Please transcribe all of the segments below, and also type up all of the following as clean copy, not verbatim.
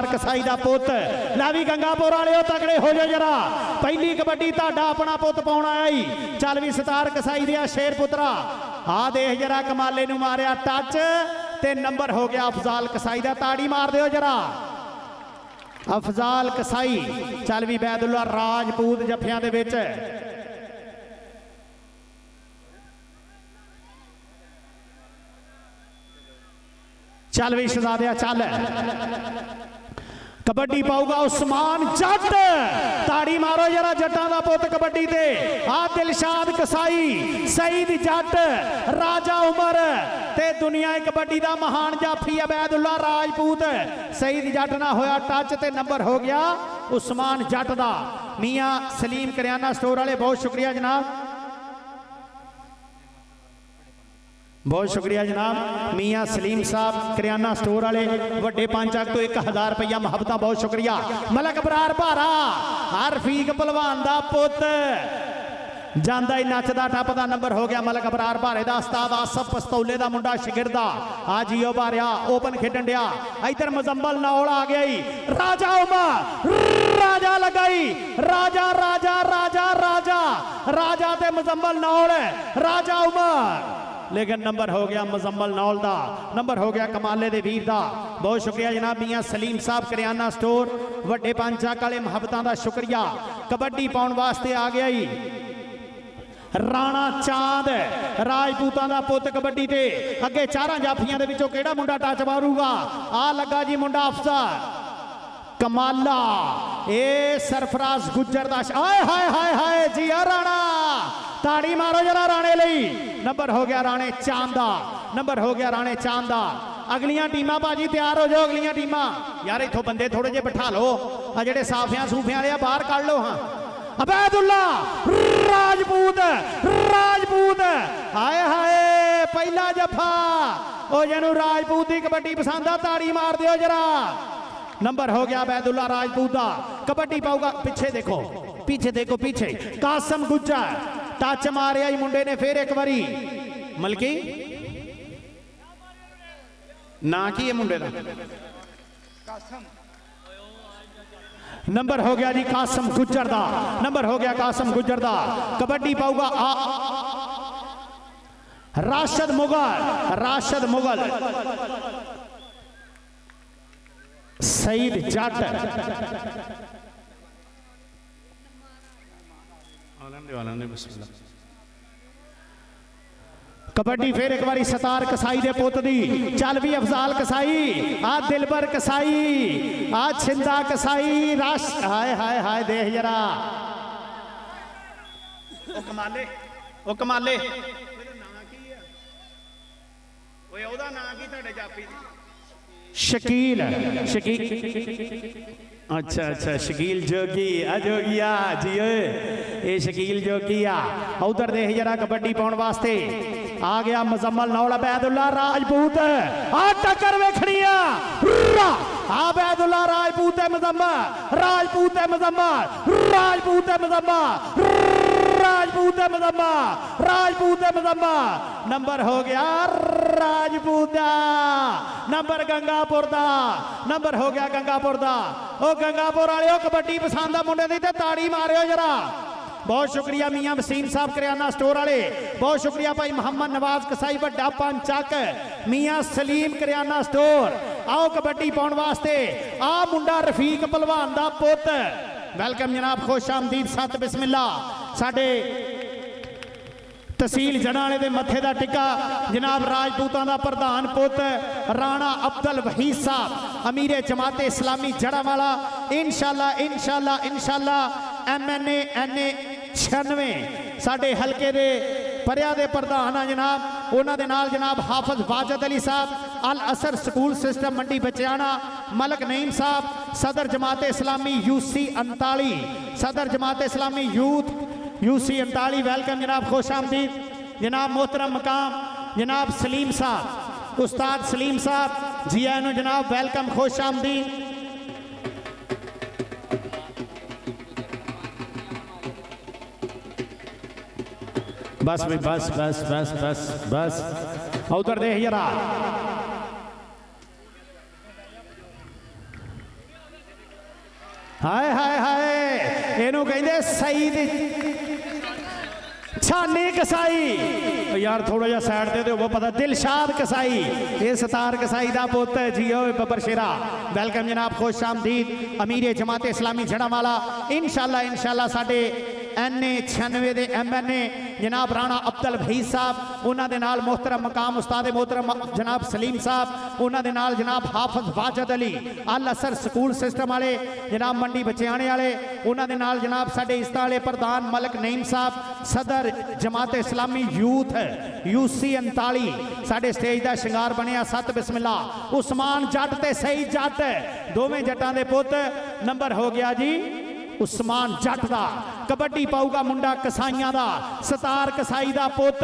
सतार कसाई दा पुत ला भी गंगापुर वाले तगड़े हो जाओ जरा पहली कबड्डी तुहाडा अपना पुत पाउण आया ही चल भी सतार कसाई दिया शेर पुत्रा आ देख जरा कमाले नूं मारिया टच ते नंबर हो गया अफजाल कसाई दा ताड़ी मार दिओ जरा अफजाल कसाई चल भी बैदुल्ला राजपूत जफियां दे विच चल भी शहजादिया चल कबड्डी पाऊगा उस्मान जट ताड़ी मारो जरा जट्टां दा पुत कबड्डी ते आ दिलशाद कसाई सईद जट राजा उमर ते दुनिया कबड्डी दा महान जाफी अबैदुल्ला राजपूत सईद जट ना होया टच ते नंबर हो गया उस्मान जट दा मियां सलीम करियाना स्टोर वाले बहुत शुक्रिया जनाब बहुत शुक्रिया जनाब मियां सलीम साहब करियाना स्टोर वाले वड्डे पंचक तो 1000 रुपया मुहब्बत बहुत शुक्रिया मलक बरार भारा हर फीक पहलवान दा पुत जांदा ही नचदा टपदा नंबर हो गया मलक बरार भारे दा उस्ताद आसफ पस्तौले दा मुंडा शिगिरदा आ जियो भारिया ओपन खेडन दिया इधर मुजम्मल नौल आ गया ही राजा उमर राजा लगाई राजा राजा राजा राजा राजा ते मुजम्मल नौल राजा उमर लेकिन नंबर हो गया मुजम्मल नौल दा नंबर हो गया कमाले दे वीर दा बहुत शुक्रिया जनाब मियां सलीम साहब करियाना स्टोर वड्डे पंचक वाले मुहब्बतां दा शुक्रिया कबड्डी पाउण वास्ते आ गया ही राणा चांद राजपूतां दा पुत कबड्डी ते अगे चारां जाफियां दे विचों किहड़ा मुंडा टच मारूगा आ लगा जी मुंडा अफसर कमाला ए सरफराज गुज्जर दा हाय हाय हाय हाय जी राणा ताड़ी मारो जरा राणे लई नंबर हो गया राणे चांदा नंबर हो गया राणे चांदा अगलियां टीमां भाजी तैयार हो जाओ अगलियां टीमां यार इथों बंदे थोड़े जे बिठा लो आ जेड़े साफियां सूफियां वाले बाहर कढ लो हां अबैदुल्ला राजपूत राजपूत हाय हाय पहला जफा ओ जेनू राजपूत दी कबड्डी पसंद आ ताड़ी मार दियो जरा नंबर हो गया अबैदुल्ला राजपूत दा कबड्डी पाऊगा पीछे देखो पीछे कासम गुज्जर टच मारिया ही मुंडे ने फिर एक बारी मलकी ना की है मुंडे दा नंबर हो गया जी कासम गुज्जर दा नंबर हो गया कासम गुज्जर दा कबड्डी पाऊगा राशिद मुगल सईद जट कबड्डी फिर एक बारी सतार कसाई दे पुत दी चल भी अफजाल कसाई आ दिलबर कसाई आ छिंदा कसाई राश हाय हाय हाय देख जरा ओ कमाले शकील अच्छा अच्छा शकील जोगी अजोगिया जी ये शकील जोगिया उधर देख जरा कबड्डी पाउण वास्ते आ गया मुजम्मल नौल अबैदुल्ला राजपूत आ टक्कर वेखणी आ अबैदुल्ला राजपूत है मुजम्मल राजपूत है मुजम्मल राजपूत है मुजम्मल राजपूत है मुजम्मल राजपूत है मुजम्मल नंबर हो गया राजपूत दा नंबर गंगापुर दा नंबर हो गया गंगापुर दा ओ गंगापुर वाले कबड्डी पसंद आ मुंडे दी ते ताड़ी मारियो जरा बहुत शुक्रिया मियां वसीम साहब करियाना स्टोर वाले बहुत शुक्रिया भाई मोहम्मद नवाज कसाई वड्डा पंचक मियां सलीम करियाना स्टोर आओ कबड्डी पाउण वास्ते आ मुंडा रफीक पहलवान दा पुत वेलकम जनाब खुश आमदीद सत बिस्मिल्ला साडे तहसील जनाले दे मथे दा टिक्का जनाब राजपूतां दा प्रधान पुत राणा अब्दुल वहीद साहब अमीरे जमाते इस्लामी जड़ावाला इंशाअल्लाह इंशाअल्लाह इंशाअल्लाह MNA NA 96 साडे हलके दे परिया दे प्रधान आ जनाब उन्हां दे नाल जनाब हाफिज वाजिद अली साहब अल असर स्कूल सिस्टम मंडी बचियाना मलक नईम साहब सदर जमाते इस्लामी UC 39 सदर जमाते इस्लामी यूथ UC 39 वेलकम जनाब खुश आमदीद जनाब मोहतरम मकाम जनाब सलीम साहब उस्ताद सलीम साहब जी आनो जनाब वेलकम खुश आमदीद बस भाई बस बस बस बस बस उधर देख जरा हाय हाय हाय इनू कहते सईद छानी कसाई यार थोड़ा जा साइड दे दो पता दिलशाद कसाई ये सतार कसाई का पुत जियो बबर शेरा वेलकम जनाब खुश आमदीद अमीर जमात इस्लामी जड़ावाला इंशाल्लाह इंशाल्लाह साडे NA 96 दे MNA जनाब राणा अब्दुल भई साहब उन्होंने नाल मोहतरम मकाम उस्ताद मोहतरम जनाब सलीम साहब उन्होंने नाल जनाब हाफिज वाजिद अली अल असर स्कूल सिस्टम वाले जनाब मंडी बचियाने वाले उन्होंने नाल जनाब साडे इस्ता वाले प्रधान मलक नईम साहब सदर जमात इस्लामी यूथ UC 39 साडे स्टेज का शिंगार बनिया सत बिस्मिल्ला उस्मान जट ते सही जट दोवें जटां दे पुत नंबर हो गया जी उस्मान जट दा कबड्डी पाऊगा मुंडा कसाइयां दा सतार कसाई दा पुत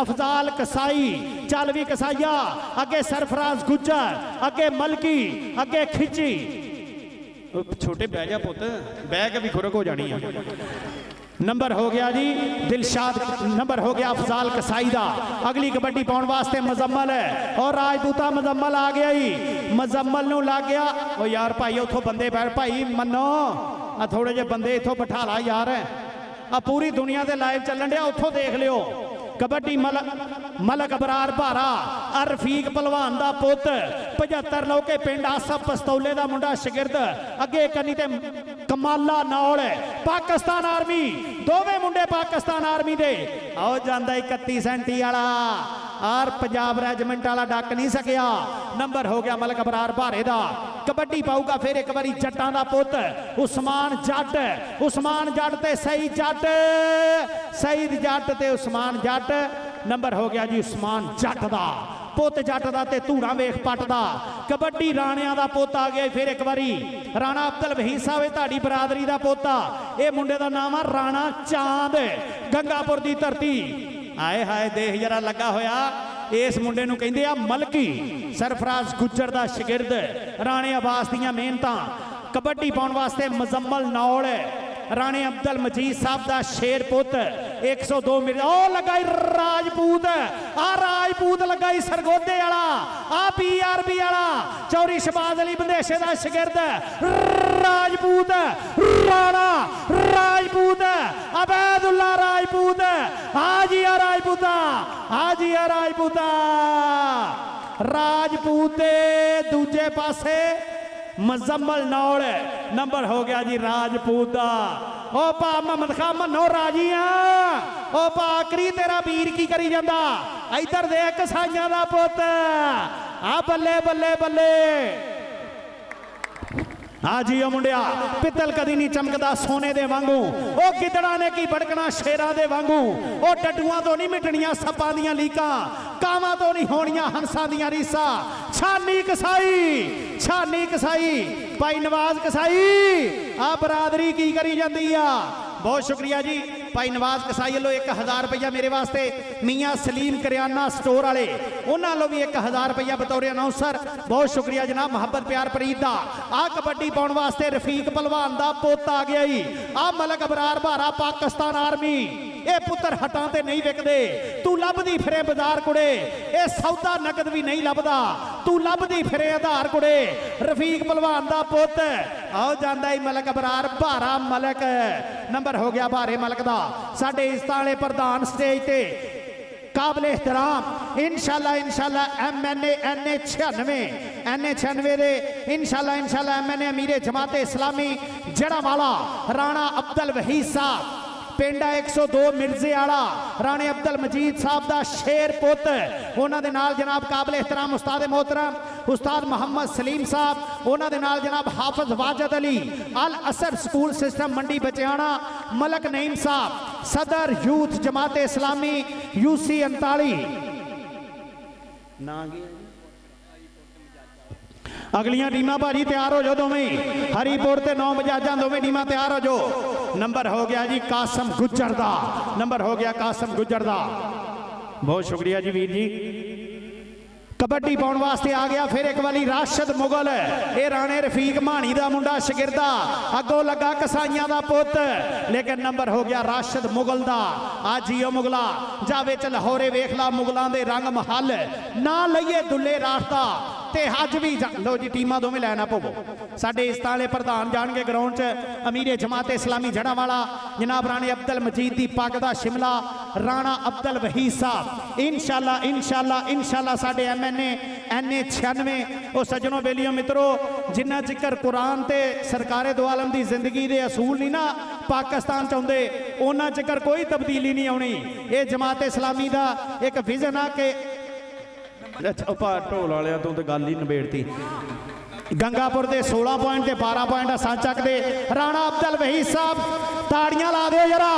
अफजाल कसाई चालवी कसाइया अगे सरफराज गुज्जर अगे मलकी अगे खिची छोटे बह जा पुत बह के भी खुरक हो जानी है नंबर हो गया जी दिलशाद नंबर हो गया अफजाल कसाई दा अगली कबड्डी पाउण वास्ते मजम्मल है और राजपूता मजम्मल आ गया ही मजम्मल नूं लग गया ओ यार भाई उथों बंदे बैठ भाई मनो आ थोड़े जे बंदे इथों बिठा ला यार आ पूरी दुनिया दे लाइव चलन दिया उथों देख लियो कबड्डी मलक अबरार भारा रफीक पहलवान दा पुत 75 लोके पिंड आसफ पस्तौले दा मुंडा शागिर्द अगे कनी ते कमाला नौल पाकिस्तान आर्मी दोवें मुंडे पाकिस्तान आर्मी दे आओ जांदा 31 सेंटी वाला और पंजाब रेजिमेंट वाला डक नहीं सकिया नंबर हो गया मलक अबरार भारे दा कबड्डी पाऊगा फिर एक बारी जट्टां दा पुत उस्मान जट ते सईद जट ते उस्मान जट नंबर हो गया जी उस्मान जट दा पुत जट दा ते धूड़ा वेख पट दा कबड्डी राणिया दा पुत आ गया फिर एक बारी राणा अब्दुल भई साहब धाड़ी बरादरी दा पोता ये मुंडे दा नाम है राणा चांद गंगापुर दी धरती आए हाय देख जरा लगा होया इस मुंडे नूं कहंदे आ मलकी सरफराज गुज्जर दा शागिर्द राणे अब्बास दियां मेहनतां कबड्डी पाउण वास्ते मजम्मल नौल राणे अब्दुल मजीद साहब दा शेर पुत 102 मिनट ओ लगाई राजपूत लगाई सरगोदे वाला आ PRB वाला चौरी शबाज अली बंदेशे दा शागिर्द राजपूत राणा राजपूत अबैदुल्ला राजपूत हाजिया राजपूता राजपूत दूजे पासे मजम्मल नौल नंबर हो गया जी राजपूत दा ओ पा मोहम्मद खान मनो राजिया ओ पाकरी तेरा वीर की करी जांदा इधर देख कसाइयां दा पुत आ बल्ले बल्ले बल्ले हाँ जी ओ मुंडिया पितल कदी नहीं चमकदा सोने दे वांगू ओ गिदड़ा ने की भड़कना शेरां दे वांगू ओ डड्डुआं तो नहीं मिटनियां सप्पां दियां लीकां कावां तो नहीं होनियां हंसां दियां रीसां छानी कसाई भाई नवाज कसाई आ बरादरी की करी जाती आ बहुत शुक्रिया जी भाई नवाज कसाई लो 1000 रुपया मेरे वास्ते मियाँ सलीम करियाना स्टोर वाले उन्होंने भी 1000 रुपया बतौर अनाउंसर बहुत शुक्रिया जनाब मुहब्बत प्यार प्रीत का आ कबड्डी पाउण वास्ते रफीक पहलवान का पुत आ गया ही आ मलक अबरार भारा पाकिस्तान आर्मी ये पुत्र हटां ते नहीं विकदे तू लभदी फिरे बाजार कुड़े ये सौदा नकद भी नहीं लभदा तू लभदी फिरे आधार कुड़े रफीक पहलवान का पुत आओ जांदा ही मलक अबरार भारा मलक नंबर हो गया भारे मलक दा साडे इस्तां वाले प्रधान स्टेज ते काबिल एहतराम इंशाल्लाह MNA NA 96 दे इंशाल्लाह MNA अमीरे जमाते इस्लामी जड़ावाला राणा अब्दुल वही साहब पिंडा 102 मिर्जे आला राणे अब्दुल मजीद साहब दा शेर पुत उन्होंने नाल जनाब काबिल एहतराम उस्ताद मोहतरम उस्ताद मोहम्मद सलीम साहब उन्होंने नाल जनाब हाफिज वाजिद अली अल असर स्कूल सिस्टम मंडी बचियाना मलक नईम साहब सदर यूथ जमात इस्लामी UC 39 अगलियां टीमां भाजी तैयार हो जाओ दोवें हरीपुर ते 9 बजाजा दोवें टीमां तैयार हो जाओ नंबर हो गया जी कासम गुज्जर दा नंबर हो गया कासम गुज्जर दा बहुत शुक्रिया जी वीर जी कबड्डी पाउण वास्ते आ गया फिर एक वाली राशिद मुगल ये राणे रफीक मानी दा मुंडा शागिर्दा अगों लगा कसाइयां दा पुत लेकिन नंबर हो गया राशिद मुगल दा आ जियो मुगला जावे च लाहौरे वेख ला मुगलां दे रंग महल ना लईए दुल्ले रास्ता ते अज भी लो जी टीमां दोवें लाइन अप होवो। साडे इस्तां वाले प्रधान जाणगे ग्राउंड च अमीरे जमात इस्लामी जड़ांवाला जनाब राणे अब्दुल मजीद दी पग दा शिमला राणा अब्दुल वहीद साहब इंशाअल्लाह इंशाअल्लाह इंशाअल्लाह साडे MNA NA 96 ओ सजनों बेलियों मित्रों जिन्ना चिकर कुरान ते सरकारे दो आलम दी जिंदगी दे असूल नहीं ना पाकिस्तान चाहुंदे उन्ना चिकर कोई तब्दीली नहीं आउणी। ये जमात इस्लामी दा एक विजन आ के ढोल वाले तू तो गल ही नबेड़ती। गंगापुर के 16 पॉइंट 12 पॉइंट असां चकदे राणा अब्दुल वहीद साहब ताड़ियां ला दे जरा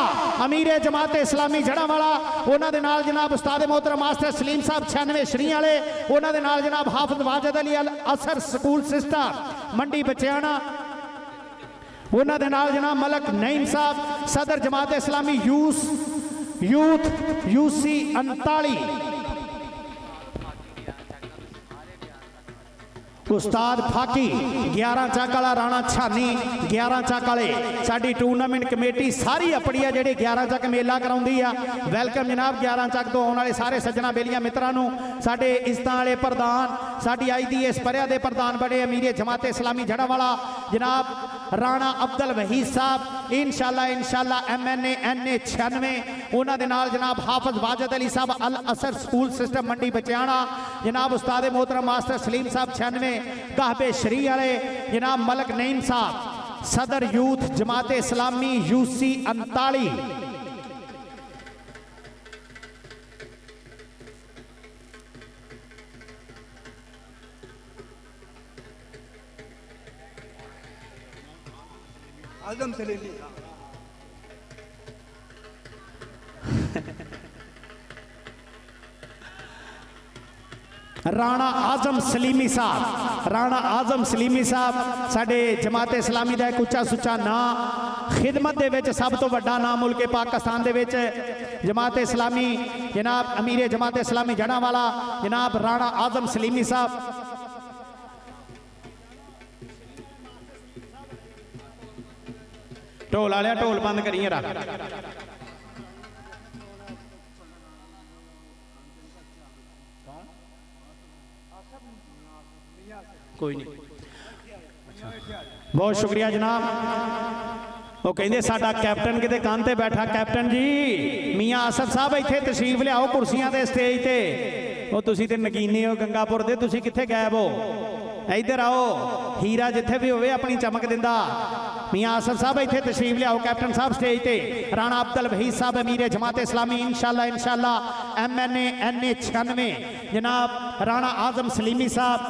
अमीरे जमात इस्लामी जड़ांवाला उन्हां दे नाल जनाब उस्ताद मोहतरम मास्टर सलीम साहब 96 श्री वाले उन्हां दे नाल जनाब हाफिज वाजिद अली अल असर स्कूल सिस्टम मंडी बचियाना उन्हां दे नाल जनाब मलक नईम साहब सदर जमात इस्लामी यूथ UC 39 उस्ताद फाकी 11 चक वाला राणा छानी 11 चक वाले साडी टूरनामेंट कमेटी सारी अपनी है जेडे 11 चक मेला कराउंदी आ। वेलकम जनाब 11 चक तो आने वाले सारे सज्जना बेलियां मित्रां नूं साडे इस्तां वाले प्रधान साडी अज दी इस परिया दे प्रधान बड़े अमीरे जमात इस्लामी जड़ांवाला जनाब राणा अब्दुल वहीद साहब इंशाअल्लाह इंशाअल्लाह MNA NA 96 उन्हां दे नाल जनाब हाफिज वाजिद अली साहब अल असर स्कूल सिस्टम मंडी बचियाना जनाब उस्ताद मोहतरम मास्टर सलीम साहब 96 कहबे श्री वाले जनाब मलक नईम साहब सदर यूथ जमात इस्लामी UC 39 आजम सलीमी राणा आजम सलीमी साहब राणा आजम सलीमी साहब साडे जमात इस्लामी का एक उच्चा सुच्चा नाम खिदमत दे विच सब तो वड्डा नाम मुल्क पाकिस्तान दे विच जमात इस्लामी जनाब अमीरे जमात इस्लामी जड़ांवाला जनाब राणा आजम सलीमी साहब ढोल वाले ढोल बंद करिए रख कोई नहीं बहुत शुक्रिया जनाब। वो कहते साडा कैप्टन किते कान ते बैठा कैप्टन जी मियाँ आसफ साहब इत्थे तशरीफ लियाओ कुर्सियां ते स्टेज ते वो तुसी ते नगीने हो गंगापुर दे तुसी कित्थे गायब हो इधर आओ हीरा जिथे भी होवे अपनी चमक दिंदा मियाँ आसफ साहब इत्थे तशरीफ लियाओ कैप्टन साहब स्टेज ते राणा अब्दुल वहीद साहब अमीरे जमात इस्लामी इंशाअल्लाह इंशाअल्लाह MNA NA 96 जनाब राणा आजम सलीमी साहब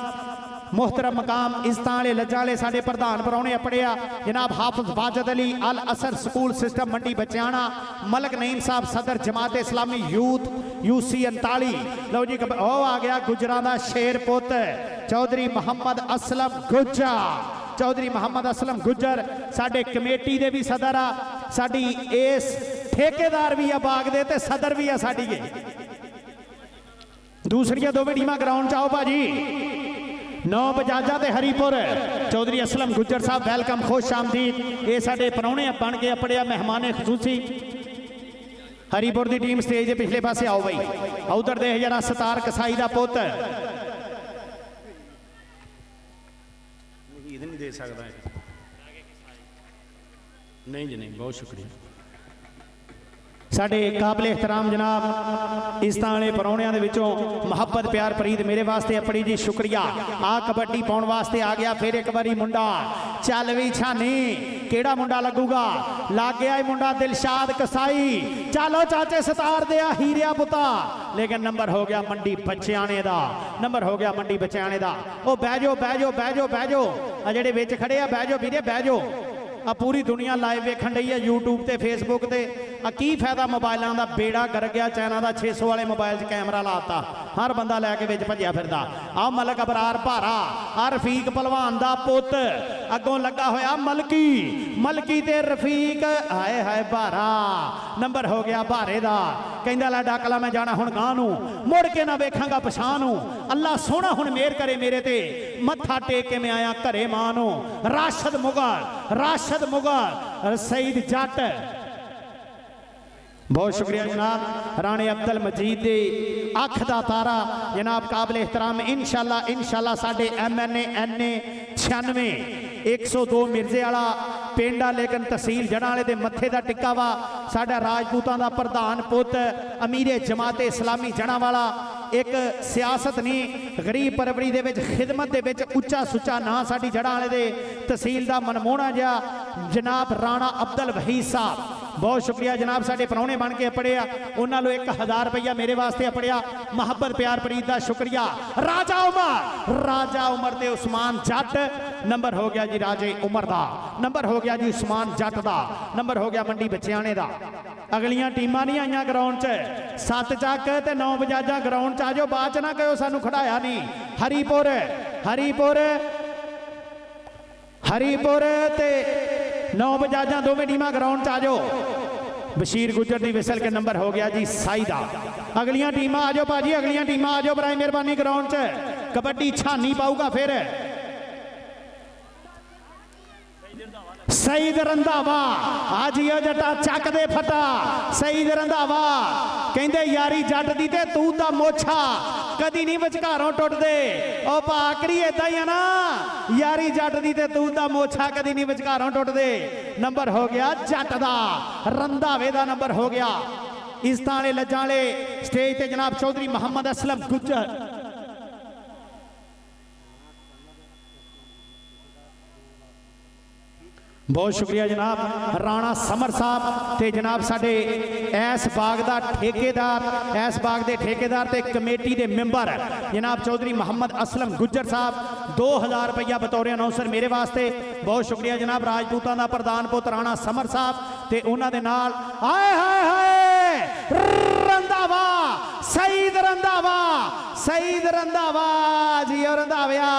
मोहतरम मकाम इज्जतां वाले लज्जां वाले साडे प्रधान परौने अपने आ जनाब हाफिज वाजिद अली अल असर स्कूल सिस्टम मंडी बचियाना मलक नईम साहब सदर जमात इस्लामी यूथ UC 39 लो जी ओ आ गया गुजरां दा शेर पुत चौधरी मोहम्मद असलम गुज्जर चौधरी मोहम्मद असलम गुज्जर साडे कमेटी दे भी सदर आ साडी इस ठेकेदार भी आ बाग दे ते सदर भी आ साडी दूसरियां दोवें टीमां ग्राउंड च आओ भाजी 9 बजाजा ते हरीपुर चौधरी असलम गुज्जर साहब वेलकम खुश आमदीद ये साडे परौने बन के अपने मेहमान खसूसी हरीपुर की टीम स्टेज के पिछले पासे आओ बई उधर दे जरा सतार कसाई का पुत नहीं दे सकता नहीं जी नहीं बहुत शुक्रिया साडे काबिल एहतराम जनाब इज्जतां वाले परौणियां दे विचों मुहब्बत प्यार प्रीत मेरे वास्ते अपनी जी शुक्रिया आ कबड्डी पाउण वास्ते आ गया फिर एक बारी मुंडा चल भी छानी केड़ा मुंडा लगूगा लग गया मुंडा दिलशाद कसाई चलो चाचे सतार दिया हीरिया पुता लेकिन नंबर हो गया मंडी बचियाने दा नंबर हो गया मंडी बचियाने दा ओ बह जाओ बह जाओ बह जाओ बह जाओ आ जेड़े विच खड़े आ बह जाओ वीरे बह जाओ आ पूरी दुनिया लाइव वेखण रही है यूट्यूब ते फेसबुक ते आ की फायदा मोबाइलों का बेड़ा कर गया चाइना का 600 वाले मोबाइल कैमरा लाता हर बंदा लैके विच भज्या फिरदा आ मलक अबरार भारा आ रफीक पहलवान दा पुत अगों लगा होया मलकी मलकी ते रफीक हाय हाय भारा नंबर हो गया भारे दा कहंदा ला डाकला मैं जाना हुण गां नूं मुड़ के ना वेखांगा पछां नूं अल्लाह सोहना हुण मेहर करे मेरे ते मत्था टेक के मैं आया घरे मां नूं राशिद मुगल सईद जट बहुत शुक्रिया जनाब। राणे अब्दुल मजीद दे अख दा तारा जनाब काबिल एहतराम। इंशाल्लाह साढ़े MNA NA 96 102 मिर्जे वाला पिंड आ, लेकिन तहसील जड़ा वाले दे मत्थे दा टिक्का वा साडा राजपूतां दा प्रधान पुत अमीरे जमाते इस्लामी जड़ा वाला। एक सियासत नहीं गरीब परवरी दे विच खिदमत दे विच उच्चा सुच्चा ना साडी जड़ा वाले दे तहसील दा मनमोहना जा जनाब राणा अब्दुल वहीद साहब। बहुत शुक्रिया जनाब साडे परौने बन के अपड़िया, उन्होंने 1000 रुपया मेरे वास्ते अपड़िया। मुहब्बत प्यार प्रीत का शुक्रिया। राजा उमर दे उस्मान जट नंबर हो गया जी, राजे उमर दा नंबर हो गया जी, उस्मान जट दा नंबर हो गया, मंडी बचियाने दा। अगलियां टीमां नहीं आईयां ग्राउंड च, 7 चक ते 9 बजाजा ग्राउंड च आ जाओ, बाद च ना कहो सानू खड़ाया नहीं। हरीपुर हरीपुर हरीपुर ते 9 बजाजा दोवें टीमां ग्राउंड च आ जाओ। बशीर गुजर की विसल के नंबर हो गया जी साइदा। अगलियां टीमां आ जाओ भाजी, अगलियां टीमां आ जाओ बराए मेहरबानी ग्राउंड च। कबड्डी छानी पाऊगा फिर सईद रंधावा। आज यो जटा चक दे फटा सईद रंधावा कहंदे यारी जट दी ते तू दा मोछा कदी नहीं विचकारों टुटदे। ओ भाकरी इदा ही है ना, यारी जट दी ते तू दा मोछा कदी नहीं विचकारों टुटदे। नंबर हो गया जट दा, रंधावे दा नंबर हो गया। इस ताले लजाले स्टेज ते जनाब चौधरी मोहम्मद असलम गुज्जर। बहुत शुक्रिया जनाब राणा समर साहब ते जनाब साडे ऐस बाग दा ठेकेदार, ऐस बाग दे ठेकेदार ते कमेटी दे मेंबर जनाब चौधरी मोहम्मद असलम गुज्जर साहब 2000 रुपया बतौर अनाउंसर मेरे वास्ते। बहुत शुक्रिया जनाब राजपूतां दा प्रधान पुत राणा समर साहब ते उन्हां दे नाल हाय हाय हाय रंधावा सईद रंधावा, सईद रंधावा जी और रंधाविया।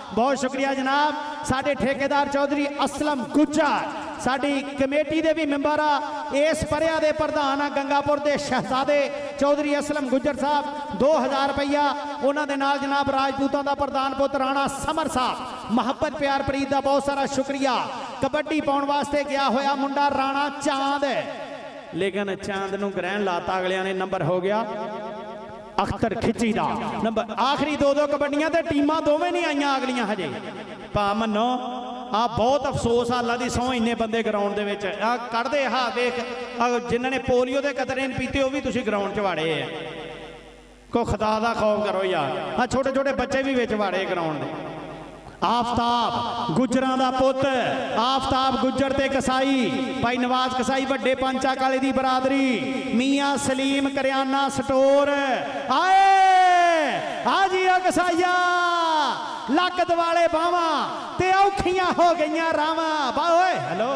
बहुत शुक्रिया जनाब साडे ठेकेदार चौधरी असलम गुज्जर, साडी कमेटी दे भी मेंबर आ, इस परिया दे प्रधान आ गंगापुर दे शहजादे चौधरी असलम गुज्जर साहब 2000 रुपया। उन्होंने नाल जनाब राजपूतां दा प्रधान पुत राणा समर साहब मुहब्बत प्यार प्रीत दा बहुत सारा शुक्रिया। कबड्डी पाउण वास्ते गया होया मुंडा राणा चांद, लेकिन चांद नूं ग्रहण लाता अगलियां ने। नंबर हो गया अख्तर खिची दा नंबर। आखिरी 2-2 कबड्डियां ते टीमां दोवें नहीं आईयां अगलियां हजे भा मनो। आ बहुत अफसोस आ, अल्लाह दी सौं इन्ने बंदे ग्राउंड दे विच आ कढ़दे। हा देख जिन्हां ने पोलियो दे कतरे नहीं पीते वो भी तुसीं ग्राउंड च वाड़े है। को खुदा दा खौफ करो यार, आ छोटे छोटे बच्चे भी विच वाड़े ग्राउंड दे। आफताब गुजरां दा पुत, आफताब गुजर ते कसाई भाई नवाज कसाई वड्डे पंचा काले दी बरादरी, मियां सलीम करियाना स्टोर। आए हाजी कसाईया लक दवाले बावा ते औखियां हो गईयां रावा बाओए। हेलो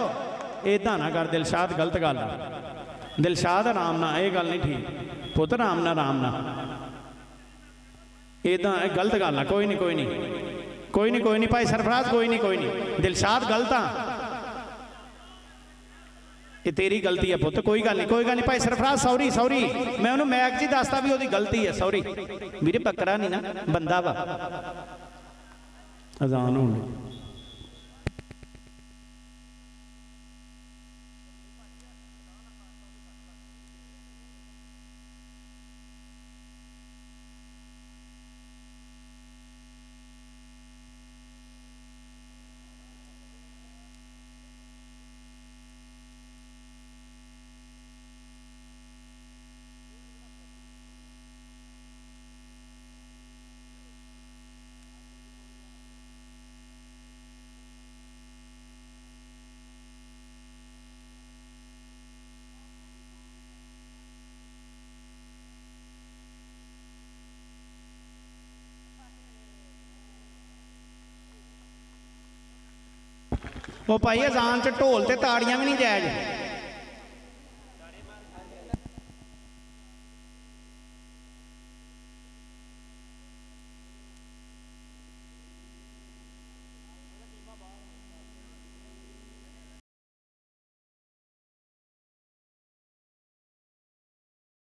इदा ना कर दिलशाद, गलत गल दिलशाद आराम ना, ये गल नहीं ठीक पुत, आराम ना आराम ना, इदा गलत गल ना। कोई नहीं कोई नहीं कोई नहीं कोई नहीं भाई सरफराज, कोई नहीं दिलशाद गलत आ, ये तेरी गलती है पुत, कोई गल नहीं भाई सरफराज सॉरी सॉरी, मैं उन्होंने मैक जी दसता भी वो गलती है, सॉरी वीरे बकरा नहीं ना बंदा वा। अजान होने वो भाई अजान च ढोल ते ताड़ियां भी नहीं जायज।